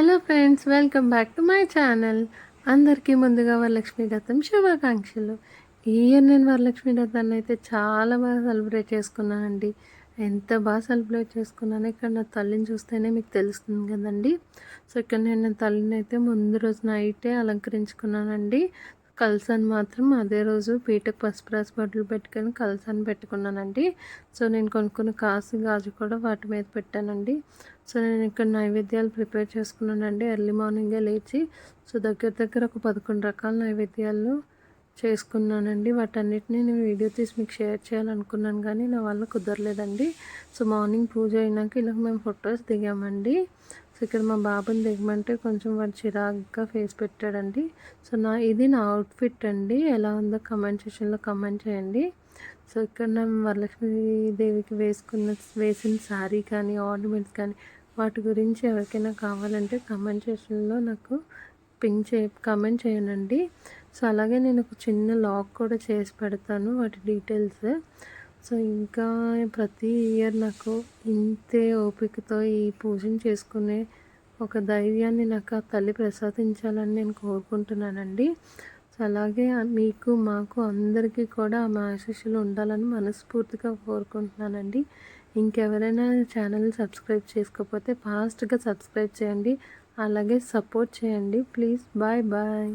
Hello friends, welcome back to my channel. అందరికీ ముందుగా వరలక్ష్మి వ్రతం శుభాకాంక్షలు. ఈ ఇయర్ నేను వరలక్ష్మి వ్రతాన్ని అయితే చాలా బాగా సెలబ్రేట్ చేసుకున్నానండి. ఎంత బాగా సెలబ్రేట్ చేసుకున్నాను, ఇక్కడ నా తల్లిని చూస్తేనే మీకు తెలుస్తుంది కదండి. సో ఇక్కడ నేను నా తల్లిని అయితే ముందు రోజు నైటే అలంకరించుకున్నానండి. కలసాన్ని మాత్రం అదే రోజు పీటకు పసుపు రాసి బట్టలు పెట్టుకొని కలసాన్ని పెట్టుకున్నానండి. సో నేను కొనుక్కున్న కాసు గాజు కూడా వాటి మీద పెట్టానండి. సో నేను ఇక్కడ నైవేద్యాలు ప్రిపేర్ చేసుకున్నానండి. ఎర్లీ మార్నింగే లేచి సో దగ్గర ఒక 11 రకాల నైవేద్యాలు చేసుకున్నానండి. వాటన్నిటిని నేను వీడియో తీసి మీకు షేర్ చేయాలనుకున్నాను, కానీ నా వల్ల కుదరలేదండి. సో మార్నింగ్ పూజ అయినాక ఇలా మేము ఫొటోస్ దిగామండి. సో ఇక్కడ మా బాబుని దిగమంటే కొంచెం వాడు చిరాగ్గా ఫేస్ పెట్టాడండి. సో ఇది నా అవుట్ఫిట్ అండి. ఎలా ఉందో కమెంట్ సెక్షన్లో కమెంట్ చేయండి. సో ఇక్కడ నా వరలక్ష్మీదేవికి వేసిన శారీ కానీ ఆర్నమెంట్స్ కానీ వాటి గురించి ఎవరికైనా కావాలంటే కమెంట్ సెక్షన్లో నాకు కమెంట్ చేయనండి. సో అలాగే నేను ఒక చిన్న లాగ్ కూడా చేసి పెడతాను వాటి డీటెయిల్స్. సో ఇంకా ప్రతి ఇయర్ నాకు ఇంతే ఓపికతో ఈ పూజను చేసుకునే ఒక ధైర్యాన్ని నాకు ఆ తల్లి ప్రసాదించాలని నేను కోరుకుంటున్నానండి. సో అలాగే మీకు మాకు అందరికీ కూడా ఆ ఆశీస్సులు ఉండాలని మనస్ఫూర్తిగా కోరుకుంటున్నానండి. ఇంకెవరైనా ఛానల్ని సబ్స్క్రైబ్ చేసుకోకపోతే ఫాస్ట్గా సబ్స్క్రైబ్ చేయండి, అలాగే సపోర్ట్ చేయండి ప్లీజ్. Bye bye.